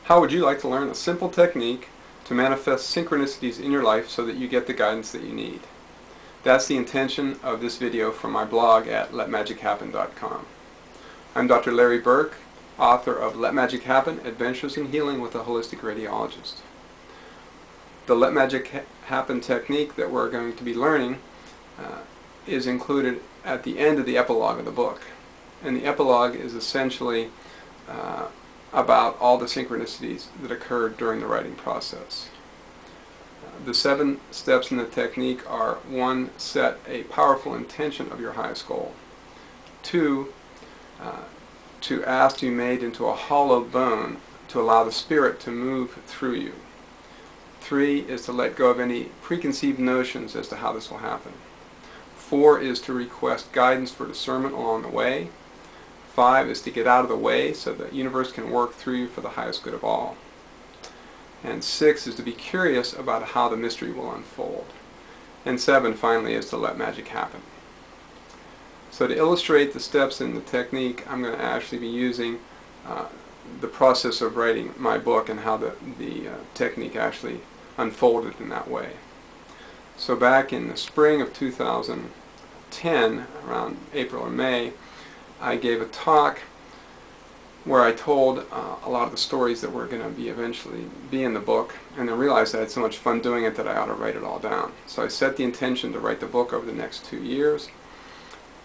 How would you like to learn a simple technique to manifest synchronicities in your life so that you get the guidance that you need? That's the intention of this video from my blog at letmagichappen.com. I'm Dr. Larry Burke, author of Let Magic Happen, Adventures in Healing with a Holistic Radiologist. The Let Magic Happen technique that we're going to be learning is included at the end of the epilogue of the book. And the epilogue is essentially about all the synchronicities that occurred during the writing process. The 7 steps in the technique are: 1. Set a powerful intention of your highest goal. 2. To ask to be made into a hollow bone to allow the spirit to move through you. 3 is to let go of any preconceived notions as to how this will happen. 4 is to request guidance for discernment along the way. 5 is to get out of the way so the universe can work through you for the highest good of all. And 6 is to be curious about how the mystery will unfold. And 7, finally, is to let magic happen. So to illustrate the steps in the technique, I'm going to actually be using the process of writing my book and how the technique actually unfolded in that way. So back in the spring of 2010, around April or May, I gave a talk where I told a lot of the stories that were going to eventually be in the book, and I realized I had so much fun doing it that I ought to write it all down. So I set the intention to write the book over the next 2 years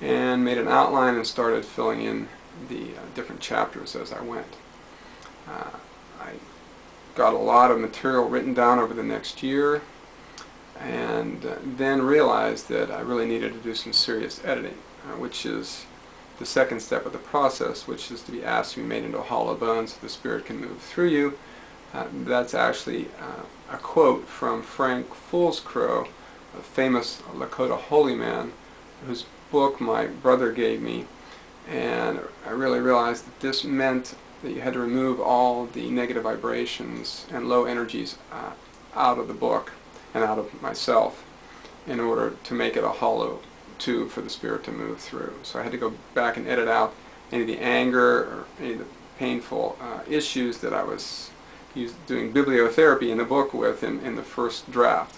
and made an outline and started filling in the different chapters as I went. I got a lot of material written down over the next year, and then realized that I really needed to do some serious editing, which is the second step of the process, which is to be asked to be made into a hollow bone so the spirit can move through you. That's actually a quote from Frank Foolscrow, a famous Lakota holy man, whose book my brother gave me, and I really realized that this meant that you had to remove all the negative vibrations and low energies out of the book and out of myself in order to make it a hollow tube for the spirit to move through. So I had to go back and edit out any of the anger or any of the painful issues that I was doing bibliotherapy in the book with in the first draft.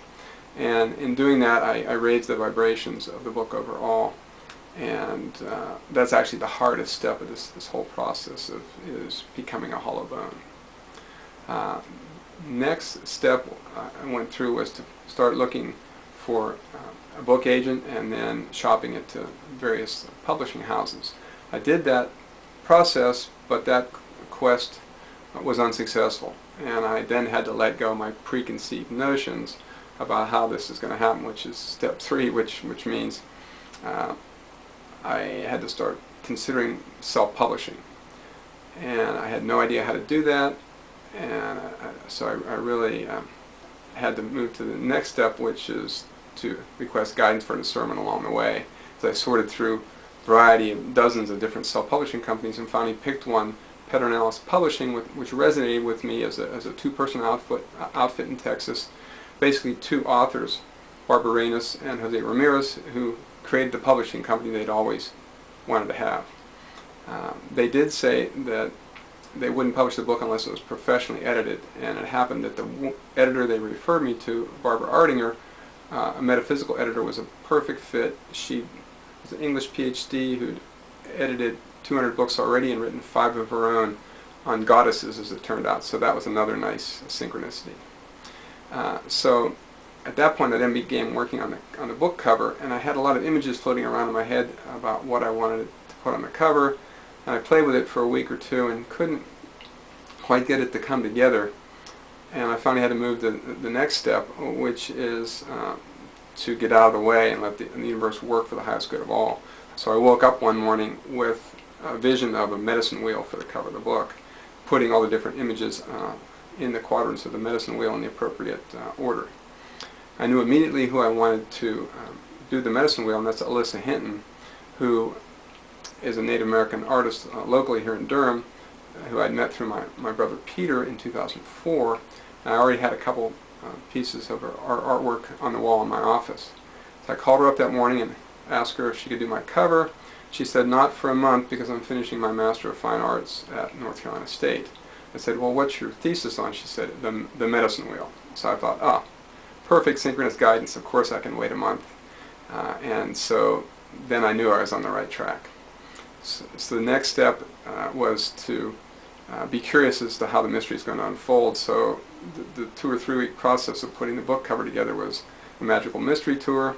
And in doing that, I raised the vibrations of the book overall. And that's actually the hardest step of this whole process is becoming a hollow bone. Next step I went through was to start looking for a book agent and then shopping it to various publishing houses. I did that process, but that quest was unsuccessful, and I then had to let go of my preconceived notions about how this is going to happen, which is step 3, which means I had to start considering self-publishing, and I had no idea how to do that, and so I really had to move to the next step, which is to request guidance for discernment along the way. As I sorted through a variety of dozens of different self-publishing companies and finally picked one, Pedernales Publishing, which resonated with me as a 2-person outfit in Texas. Basically 2 authors, Barbara Reynos and Jose Ramirez, who created the publishing company they'd always wanted to have. They did say that they wouldn't publish the book unless it was professionally edited, and it happened that the editor they referred me to, Barbara Ardinger, a metaphysical editor, was a perfect fit. She was an English PhD who'd edited 200 books already and written 5 of her own on goddesses, as it turned out, so that was another nice synchronicity. So at that point I then began working on the book cover, and I had a lot of images floating around in my head about what I wanted to put on the cover, and I played with it for a week or 2 and couldn't quite get it to come together. And I finally had to move to the next step, which is to get out of the way and let the universe work for the highest good of all. So I woke up one morning with a vision of a medicine wheel for the cover of the book, putting all the different images in the quadrants of the medicine wheel in the appropriate order. I knew immediately who I wanted to do the medicine wheel, and that's Alyssa Hinton, who is a Native American artist locally here in Durham, who I'd met through my brother Peter in 2004. And I already had a couple pieces of her artwork on the wall in my office. So I called her up that morning and asked her if she could do my cover. She said not for a month because I'm finishing my Master of Fine Arts at North Carolina State. I said, well, what's your thesis on? She said, the medicine wheel. So I thought, ah, perfect synchronous guidance. Of course I can wait a month. And so then I knew I was on the right track. So the next step was to be curious as to how the mystery is going to unfold. So the 2 or 3 week process of putting the book cover together was a magical mystery tour.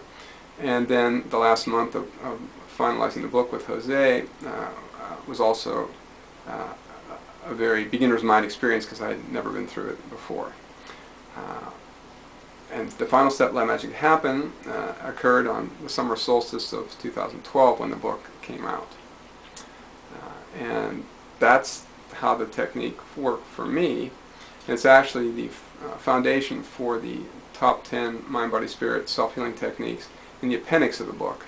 And then the last month of finalizing the book with Jose was also a very beginner's mind experience because I had never been through it before. And the final step, Let Magic Happen, occurred on the summer solstice of 2012 when the book came out. And that's how the technique worked for me. It's actually the foundation for the top 10 mind, body, spirit self-healing techniques in the appendix of the book.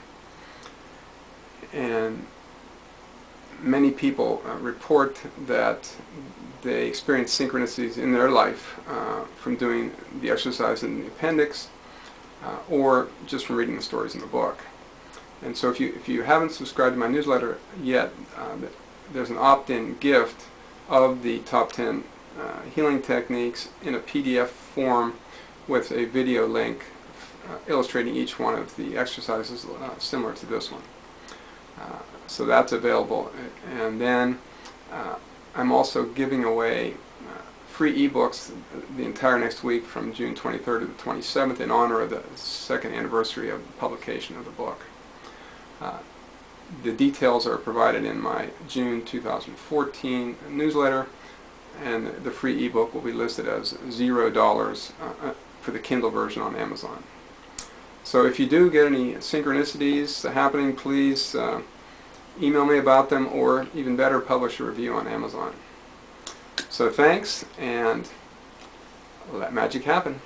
And many people report that they experience synchronicities in their life from doing the exercise in the appendix or just from reading the stories in the book. And so if you haven't subscribed to my newsletter yet, there's an opt-in gift of the top 10 healing techniques in a PDF form with a video link illustrating each one of the exercises similar to this one. So that's available. And then I'm also giving away free ebooks the entire next week from June 23rd to the 27th in honor of the 2nd anniversary of the publication of the book. The details are provided in my June 2014 newsletter, and the free ebook will be listed as $0 for the Kindle version on Amazon. So if you do get any synchronicities happening, please email me about them, or even better, publish a review on Amazon. So thanks, and let magic happen.